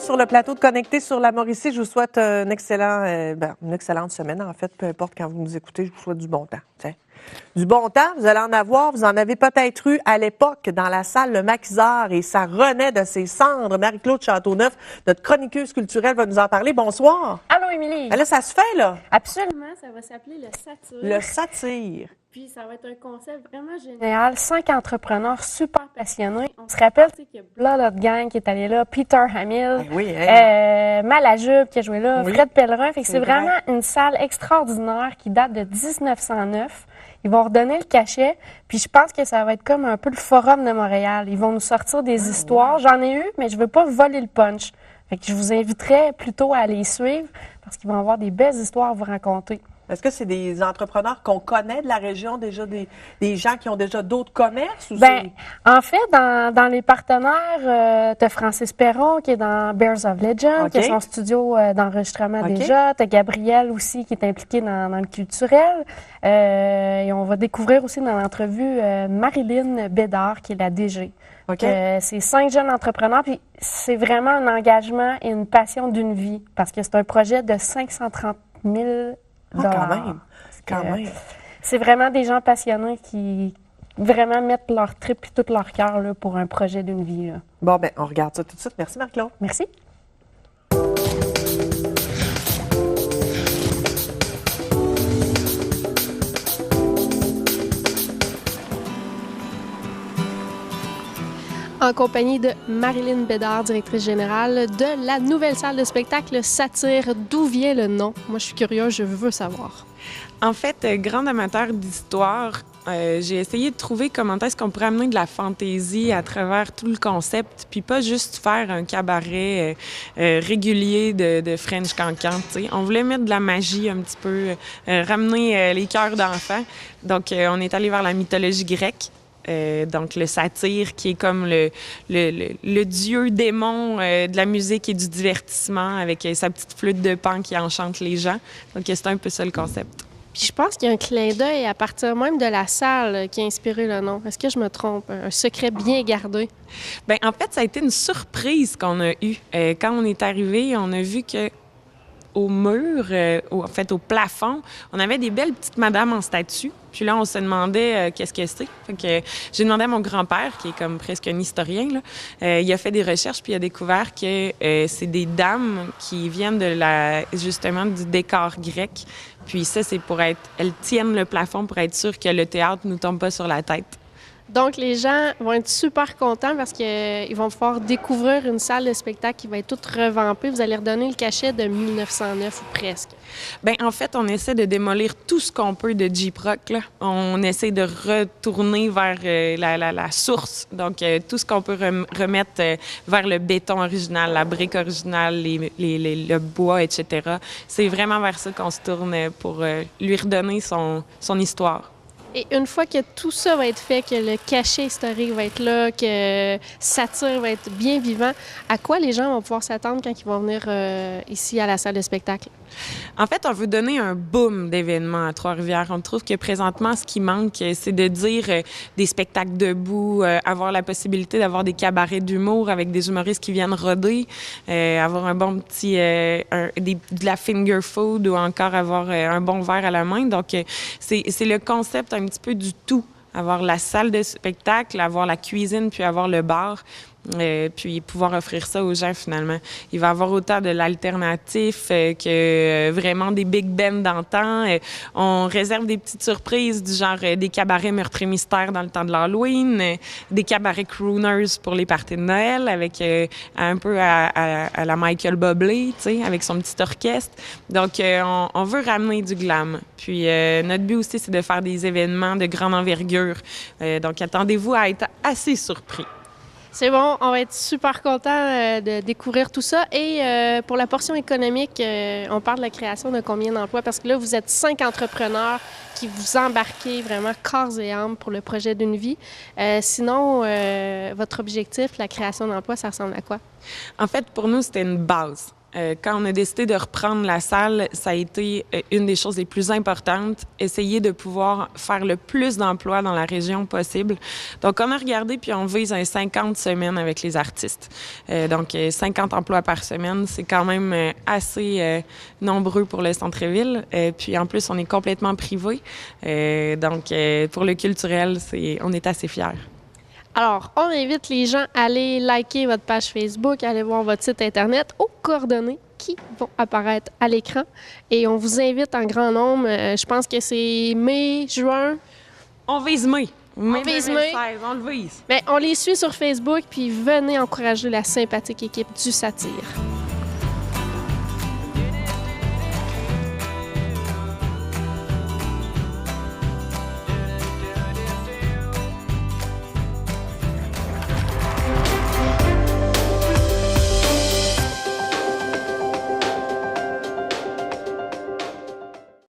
sur le plateau de Connecté sur la Mauricie. Je vous souhaite une excellente semaine. En fait, peu importe quand vous nous écoutez, je vous souhaite du bon temps. Tiens. Du bon temps, vous allez en avoir. Vous en avez peut-être eu à l'époque dans la salle Le Maquisard et ça renaît de ses cendres. Marie-Claude Châteauneuf, notre chroniqueuse culturelle, va nous en parler. Bonsoir. Allô, Émilie. Ben là, ça se fait, là. Absolument, ça va s'appeler le Satire. Le Satire. Puis ça va être un concept vraiment génial. 5 entrepreneurs super passionnés. On se rappelle qu'il y a Blood Hot Gang qui est allé là, Peter Hamill, Malajube qui a joué là, Fred Pellerin. Fait que c'est vraiment une salle extraordinaire qui date de 1909. Ils vont redonner le cachet, puis je pense que ça va être comme un peu le Forum de Montréal. Ils vont nous sortir des histoires. J'en ai eu, mais je veux pas voler le punch. Fait que je vous inviterais plutôt à les suivre parce qu'ils vont avoir des belles histoires à vous raconter. Est-ce que c'est des entrepreneurs qu'on connaît de la région, déjà des gens qui ont déjà d'autres commerces? Ou en fait, dans les partenaires, tu as Francis Perron qui est dans Bears of Legend, qui a son studio d'enregistrement déjà. Tu as Gabriel aussi qui est impliqué dans le culturel. Et on va découvrir aussi dans l'entrevue Marilyn Bédard qui est la DG. C'est 5 jeunes entrepreneurs, puis c'est vraiment un engagement et une passion d'une vie parce que c'est un projet de 530 000 quand même. C'est vraiment des gens passionnés qui vraiment mettent leur trip et tout leur cœur là, pour un projet d'une vie. Là. Bon, on regarde ça tout de suite. Merci, Marie-Claude. Merci. En compagnie de Marilyn Bédard, directrice générale de la nouvelle salle de spectacle Satire. D'où vient le nom? Moi, je suis curieuse, je veux savoir. En fait, grande amateur d'histoire, j'ai essayé de trouver comment est-ce qu'on pourrait amener de la fantaisie à travers tout le concept, puis pas juste faire un cabaret régulier de French Cancan. On voulait mettre de la magie un petit peu, ramener les cœurs d'enfants. Donc, on est allé vers la mythologie grecque. Donc, le satyre qui est comme le dieu démon de la musique et du divertissement avec sa petite flûte de pan qui enchante les gens. Donc, c'est un peu ça le concept. Puis je pense qu'il y a un clin d'œil à partir même de la salle qui a inspiré le nom. Est-ce que je me trompe? Un secret bien gardé? Bien, en fait, ça a été une surprise qu'on a eue. Quand on est arrivé, on a vu que au mur, au plafond, on avait des belles petites madames en statue. Puis là, on se demandait qu'est-ce que c'est. Fait que j'ai demandé à mon grand-père, qui est comme presque un historien, là, il a fait des recherches puis il a découvert que c'est des dames qui viennent justement du décor grec. Puis ça, c'est elles tiennent le plafond pour être sûr que le théâtre ne nous tombe pas sur la tête. Donc, les gens vont être super contents parce qu'ils vont pouvoir découvrir une salle de spectacle qui va être toute revampée. Vous allez redonner le cachet de 1909 ou presque. Bien, en fait, on essaie de démolir tout ce qu'on peut de Jeep Rock. Là. On essaie de retourner vers la source. Donc, tout ce qu'on peut remettre vers le béton original, la brique originale, le bois, etc. C'est vraiment vers ça qu'on se tourne pour lui redonner son histoire. Et une fois que tout ça va être fait, que le cachet historique va être là, que Satire va être bien vivant, à quoi les gens vont pouvoir s'attendre quand ils vont venir ici à la salle de spectacle? En fait, on veut donner un boom d'événements à Trois-Rivières. On trouve que présentement, ce qui manque, c'est de dire des spectacles debout, avoir la possibilité d'avoir des cabarets d'humour avec des humoristes qui viennent roder, avoir un bon petit... de la finger food ou encore avoir un bon verre à la main. Donc, c'est le concept un petit peu du tout. Avoir la salle de spectacle, avoir la cuisine, puis avoir le bar. Puis pouvoir offrir ça aux gens, finalement. Il va y avoir autant de l'alternatif que vraiment des big bands d'antan. On réserve des petites surprises du genre des cabarets meurtres et mystères dans le temps de l'Halloween, des cabarets crooners pour les parties de Noël avec un peu à la Michael Bublé, tu sais, avec son petit orchestre. Donc, on veut ramener du glam. Puis, notre but aussi, c'est de faire des événements de grande envergure. Donc, attendez-vous à être assez surpris. C'est bon, on va être super content de découvrir tout ça. Et pour la portion économique, on parle de la création de combien d'emplois? Parce que là, vous êtes 5 entrepreneurs qui vous embarquez vraiment corps et âme pour le projet d'une vie. Sinon, votre objectif, la création d'emplois, ça ressemble à quoi? En fait, pour nous, c'était une base. Quand on a décidé de reprendre la salle, ça a été une des choses les plus importantes, essayer de pouvoir faire le plus d'emplois dans la région possible. Donc, on a regardé, puis on vise un 50 semaines avec les artistes. Donc, 50 emplois par semaine, c'est quand même assez nombreux pour le centre-ville. Puis, en plus, on est complètement privé. Donc, pour le culturel, on est assez fiers. Alors, on invite les gens à aller liker votre page Facebook, à aller voir votre site Internet aux coordonnées qui vont apparaître à l'écran. Et on vous invite en grand nombre. Je pense que c'est mai, juin. On vise mai. On vise mai. On le vise. Mais on les suit sur Facebook, puis venez encourager la sympathique équipe du Satire.